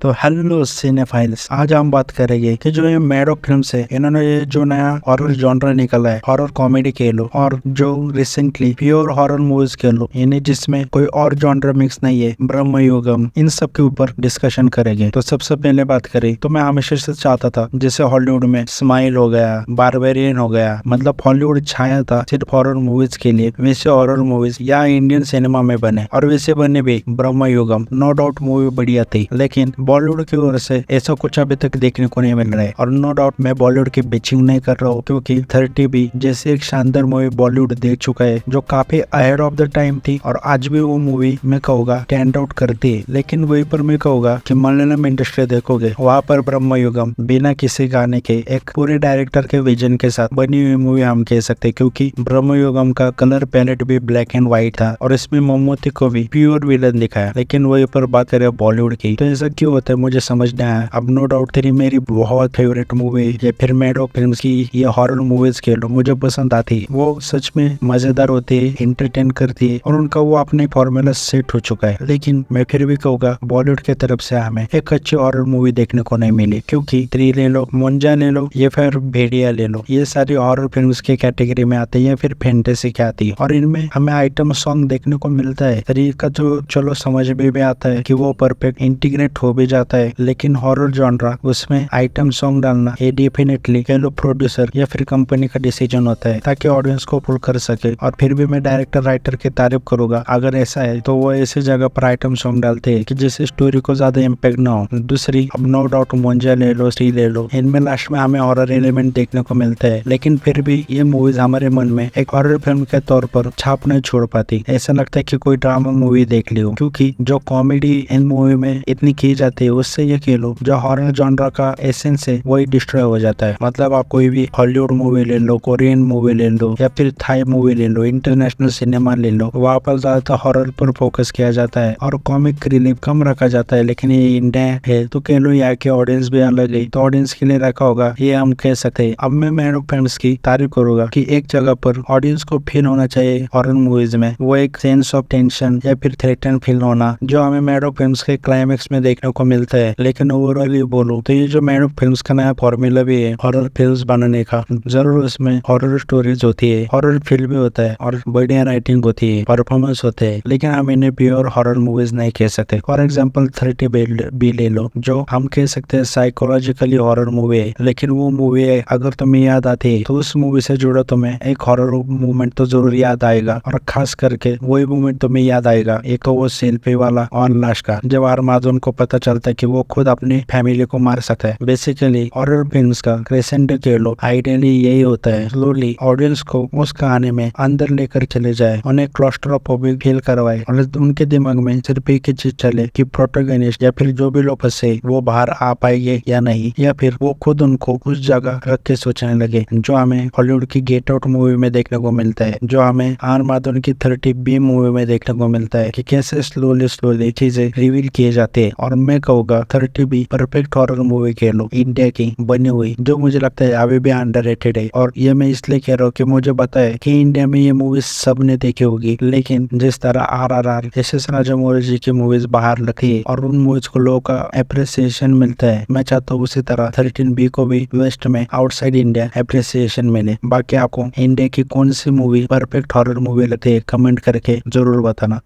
तो hello cinephiles, आज हम बात करेंगे कि जो ये मैडॉक फिल्म है, इन्होंने ये जो नया हॉरर जॉनर निकला है, हॉरर कॉमेडी कह लो और जो रिसेंटली प्योर हॉरर मूवीज कह लो, इन्हें जिसमें कोई और जॉनर मिक्स नहीं है, ब्रह्म युगम, इन सब के ऊपर डिस्कशन करेंगे। तो सबसे पहले बात करें तो मैं हमेशा से चाहता था जैसे हॉलीवुड में स्माइल हो गया, बारबेरियन हो गया, मतलब हॉलीवुड छाया था सिर्फ हॉरर मूवीज के लिए, वैसे हॉरर मूवीज या इंडियन सिनेमा में बने और वैसे बने भी ब्रह्म युगम। नो डाउट मूवी बढ़िया थी, लेकिन बॉलीवुड की ओर से ऐसा कुछ अभी तक देखने को नहीं मिल रहा है। और नो डाउट मैं बॉलीवुड की बिचिंग नहीं कर रहा हूँ, क्योंकि 30 भी जैसे एक शानदार मूवी बॉलीवुड देख चुका है जो काफी अहेड ऑफ द टाइम थी, और आज भी वो मूवी मैं कहूँगा स्टैंड आउट करती है। लेकिन वही पर मैं कहूँगा कि मलयालम इंडस्ट्री देखोगे, वहाँ पर ब्रह्म युगम बिना किसी गाने के एक पूरे डायरेक्टर के विजन के साथ बनी हुई मूवी हम कह सकते, क्योंकि ब्रह्म युगम का कलर पैलेट भी ब्लैक एंड व्हाइट था और इसमें ममूटी को भी प्योर विलन दिखाया। लेकिन वही पर बात करें बॉलीवुड की, तो ऐसा क्यों होता है मुझे समझ नहीं आया। अब नो डाउट तेरी मेरी बहुत फेवरेट मूवी या फिर मैडॉक फिल्म्स की ये हॉरर मूवीज के लो मुझे पसंद आती, वो सच में मजेदार होती है, एंटरटेन करती है और उनका वो अपने फॉर्मूला सेट हो चुका है। लेकिन मैं फिर भी कहूँगा बॉलीवुड की तरफ से हमें एक अच्छी हॉरर मूवी देखने को नहीं मिली, क्योंकि थ्री ले लो, मुंजा ले लो या फिर भेड़िया ले लो, ये सारी हॉरर फिल्म्स की कैटेगरी में आते हैं या फिर फैंटेसी की आती है, और इनमें हमें आइटम सॉन्ग देखने को मिलता है। थ्री का जो चलो समझ में भी आता है कि वो परफेक्ट इंटीग्रेट हो भी जाता है, लेकिन हॉरर जॉनरा उसमें आइटम सॉन्ग डालना ये डेफिनेटली कह लो प्रोड्यूसर या फिर कंपनी का डिसीजन होता है, ताकि ऑडियंस को पुल कर सके। और फिर भी मैं डायरेक्टर राइटर की तारीफ करूंगा अगर ऐसा है तो वो ऐसी जगह पर आइटम सॉन्ग डालते हैं कि जिससे स्टोरी को ज्यादा इम्पैक्ट ना हो। दूसरी, अब नो डाउट मुंजा ले लो, सी ले लो, इनमें लास्ट में हमें हॉरर एलिमेंट देखने को मिलता है, लेकिन फिर भी ये मूवीज हमारे मन में एक हॉरर फिल्म के तौर पर छाप नहीं छोड़ पाती। ऐसा लगता है कि कोई ड्रामा मूवी देख ली हो, क्योंकि जो कॉमेडी इन मूवी में इतनी की जाती है उससे ये कह लो जो हॉरर जॉनरा का एसेंस है वही डिस्ट्रॉय हो जाता है। मतलब आप कोई भी हॉलीवुड मूवी ले लो, कोरियन मूवी ले लो या फिर थाई मूवी ले लो, इंटरनेशनल सिनेमा ले लो, वहाँ पर ज्यादातर हॉरर पर फोकस किया जाता है और कॉमिक रिलीफ कम रखा जाता है। लेकिन ये इंडिया है तो कह लो यहाँ के ऑडियंस भी अलग है, तो ऑडियंस के लिए रखा होगा ये हम कह सकते हैं। अब मैं मैडॉक फिल्म्स की तारीफ करूंगा कि एक जगह पर ऑडियंस को फील होना चाहिए हॉरर मूवीज में, वो एक सेंस ऑफ टेंशन या फिर थ्रेटन फील होना जो हमें मैडॉक फिल्म्स के क्लाइमेक्स में देखने को मिलता है। लेकिन ओवरऑल बोलो तो ये जो मैडॉक फिल्म्स का नया फॉर्मूला भी है हॉरर फिल्म्स बनाने का, जरूर उसमें हॉरर स्टोरीज होती है, हॉरर फील भी होता है और बढ़िया राइटिंग होती है, परफॉर्मेंस होते हैं, लेकिन हम इन्हें प्योर हॉरर मूवीज नहीं कह सकते। फॉर एग्जाम्पल 30 भी ले लो, जो हम कह सकते हैं साइकोलॉजिकली हॉरर मूवी है, लेकिन वो मूवी अगर तुम्हें याद आती है तो उस मूवी से जुड़ा तुम्हें एक हॉरर मूवमेंट तो जरूर याद आएगा, और खास करके वही मूवमेंट तुम्हें याद आएगा एक तो वो सेल्फी वाला ऑन लाश का, जब आर्माजोन को पता चलता है कि वो खुद अपनी फैमिली को मार सकता है। बेसिकली हॉरर फिल्म्स का क्रेसेंडो कह लो आइडियली यही होता है, स्लोली ऑडियंस को उस कहानी में अंदर लेकर चले जाए, उन्हें क्लॉस्ट्रोफोबिक फील करवाए और उनके दिमाग में सिर्फ एक ही चीज चले कि प्रोटोगनिस्ट या फिर जो भी लोग फंसे वो बाहर आ पाएंगे या नहीं, या फिर वो खुद उनको उस जगह रख के सोचने लगे, जो हमें हॉलीवुड की गेट आउट मूवी में देखने को मिलता है, जो हमें आर्माजोन की 30 बी मूवी में देखने को मिलता है कि कैसे स्लोली चीजें रिवील किए जाते हैं। और मैं कहूँगा 30 भी परफेक्ट हॉरर मूवी कह लो इंडिया की बनी हुई, जो मुझे लगता है अभी भी अंडररेटेड है। और ये मैं इसलिए कह रहा हूँ कि मुझे पता है कि इंडिया में ये मूवीज सबने देखी होगी, लेकिन जिस तरह RRR एस राजामौली जी की मूवीज बाहर रखी है और उन मूवीज को लोगों का अप्रिसिएशन मिलता है, मैं चाहता हूँ उसी तरह 13B को भी वेस्ट में आउटसाइड इंडिया अप्रिसिएशन मिले। बाकी आपको इंडिया की कौन सी मूवी परफेक्ट हॉरर मूवी लगती है कमेंट करके जरूर बताना।